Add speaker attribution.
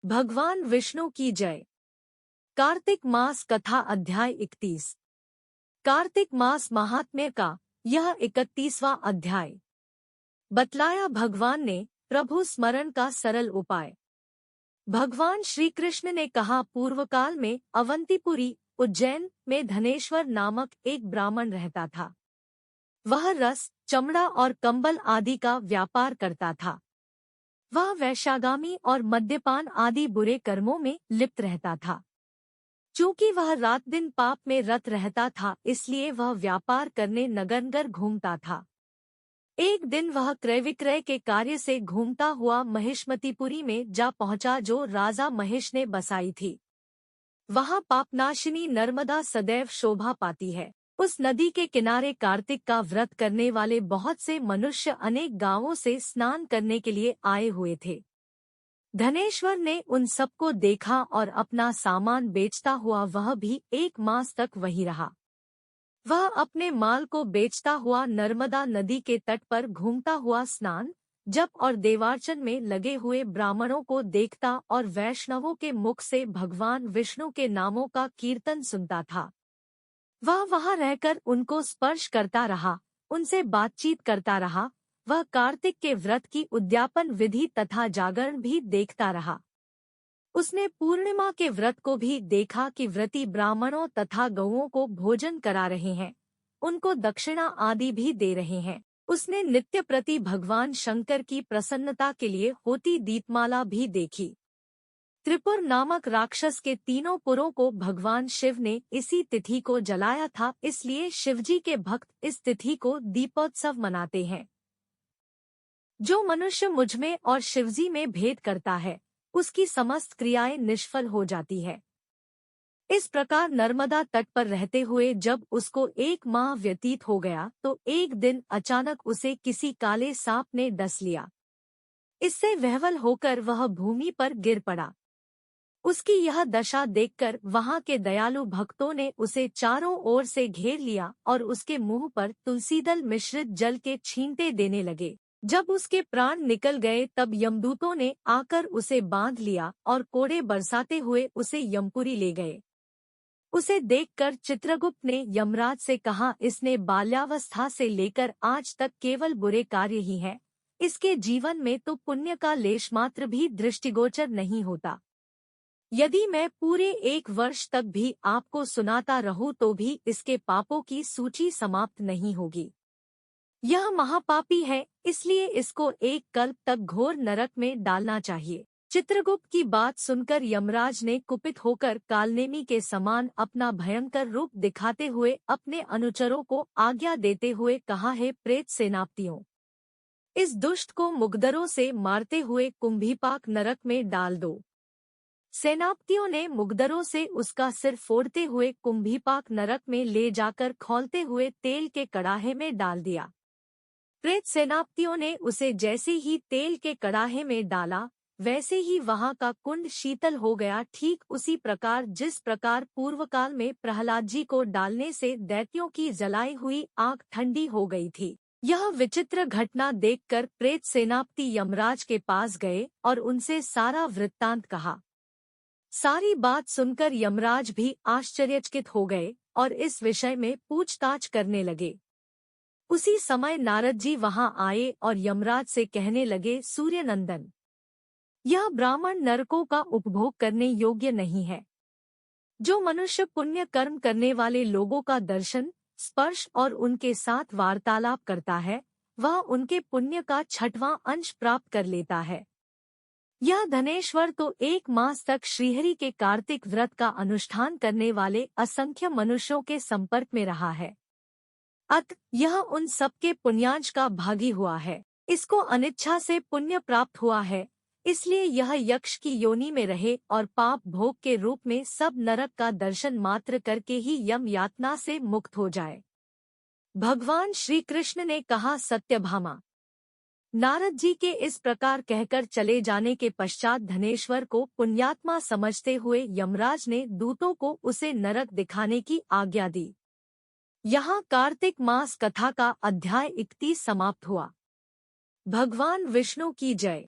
Speaker 1: भगवान विष्णु की जय। कार्तिक मास कथा अध्याय 31। कार्तिक मास महात्म्य का यह 31वां अध्याय। बतलाया भगवान ने प्रभु स्मरण का सरल उपाय। भगवान श्री कृष्ण ने कहा, पूर्व काल में अवंतीपुरी उज्जैन में धनेश्वर नामक एक ब्राह्मण रहता था। वह रस, चमड़ा और कंबल आदि का व्यापार करता था। वह वैश्यागामी और मद्यपान आदि बुरे कर्मों में लिप्त रहता था। चूंकि वह रात दिन पाप में रत रहता था, इसलिए वह व्यापार करने नगर घूमता था। एक दिन वह क्रय विक्रय के कार्य से घूमता हुआ महिष्मतीपुरी में जा पहुंचा, जो राजा महेश ने बसाई थी। वहां पापनाशिनी नर्मदा सदैव शोभा पाती है। उस नदी के किनारे कार्तिक का व्रत करने वाले बहुत से मनुष्य अनेक गांवों से स्नान करने के लिए आए हुए थे। धनेश्वर ने उन सबको देखा और अपना सामान बेचता हुआ वह भी 1 मास तक वहीं रहा। वह अपने माल को बेचता हुआ नर्मदा नदी के तट पर घूमता हुआ स्नान, जप और देवार्चन में लगे हुए ब्राह्मणों को देखता और वैष्णवों के मुख से भगवान विष्णु के नामों का कीर्तन सुनता था। वह वहां रहकर उनको स्पर्श करता रहा, उनसे बातचीत करता रहा। वह कार्तिक के व्रत की उद्यापन विधि तथा जागरण भी देखता रहा। उसने पूर्णिमा के व्रत को भी देखा कि व्रती ब्राह्मणों तथा गौओं को भोजन करा रहे हैं, उनको दक्षिणा आदि भी दे रहे हैं। उसने नित्य प्रति भगवान शंकर की प्रसन्नता के लिए होती दीपमाला भी देखी। त्रिपुर नामक राक्षस के 3 पुरों को भगवान शिव ने इसी तिथि को जलाया था, इसलिए शिवजी के भक्त इस तिथि को दीपोत्सव मनाते हैं। जो मनुष्य मुझमें और शिवजी में भेद करता है, उसकी समस्त क्रियाएं निष्फल हो जाती है। इस प्रकार नर्मदा तट पर रहते हुए जब उसको 1 माह व्यतीत हो गया, तो एक दिन अचानक उसे किसी काले सांप ने डस लिया। इससे विह्वल होकर वह भूमि पर गिर पड़ा। उसकी यह दशा देखकर वहां के दयालु भक्तों ने उसे चारों ओर से घेर लिया और उसके मुंह पर तुलसीदल मिश्रित जल के छींटे देने लगे। जब उसके प्राण निकल गए, तब यमदूतों ने आकर उसे बांध लिया और कोड़े बरसाते हुए उसे यमपुरी ले गए। उसे देखकर चित्रगुप्त ने यमराज से कहा, इसने बाल्यावस्था से लेकर आज तक केवल बुरे कार्य ही हैं। इसके जीवन में तो पुण्य का लेश मात्र भी दृष्टिगोचर नहीं होता। यदि मैं पूरे 1 वर्ष तक भी आपको सुनाता रहूं तो भी इसके पापों की सूची समाप्त नहीं होगी। यह महापापी है, इसलिए इसको 1 कल्प तक घोर नरक में डालना चाहिए। चित्रगुप्त की बात सुनकर यमराज ने कुपित होकर कालनेमी के समान अपना भयंकर रूप दिखाते हुए अपने अनुचरों को आज्ञा देते हुए कहा, है प्रेत सेनापतियों, इस दुष्ट को मुग्धरों से मारते हुए कुंभीपाक नरक में डाल दो। सेनापतियों ने मुग्धरों से उसका सिर फोड़ते हुए कुंभीपाक नरक में ले जाकर खौलते हुए तेल के कड़ाहे में डाल दिया। प्रेत सेनापतियों ने उसे जैसे ही तेल के कड़ाहे में डाला, वैसे ही वहां का कुंड शीतल हो गया, ठीक उसी प्रकार जिस प्रकार पूर्वकाल में प्रहलाद जी को डालने से दैत्यों की जलाई हुई आग ठंडी हो गई थी। यह विचित्र घटना देखकर प्रेत सेनापति यमराज के पास गए और उनसे सारा वृत्तांत कहा। सारी बात सुनकर यमराज भी आश्चर्यचकित हो गए और इस विषय में पूछताछ करने लगे। उसी समय नारद जी वहां आए और यमराज से कहने लगे, सूर्यनंदन, यह ब्राह्मण नरकों का उपभोग करने योग्य नहीं है। जो मनुष्य पुण्य कर्म करने वाले लोगों का दर्शन, स्पर्श और उनके साथ वार्तालाप करता है, वह उनके पुण्य का 6वां अंश प्राप्त कर लेता है। यह धनेश्वर तो 1 मास तक श्रीहरि के कार्तिक व्रत का अनुष्ठान करने वाले असंख्य मनुष्यों के संपर्क में रहा है। अतः यह उन सबके पुण्यांश का भागी हुआ है। इसको अनिच्छा से पुण्य प्राप्त हुआ है, इसलिए यह यक्ष की योनि में रहे और पाप भोग के रूप में सब नरक का दर्शन मात्र करके ही यम यातना से मुक्त हो जाए। भगवान श्री कृष्ण ने कहा, सत्यभामा। नारद जी के इस प्रकार कहकर चले जाने के पश्चात धनेश्वर को पुण्यात्मा समझते हुए यमराज ने दूतों को उसे नरक दिखाने की आज्ञा दी। यहाँ कार्तिक मास कथा का अध्याय 31 समाप्त हुआ। भगवान विष्णु की जय।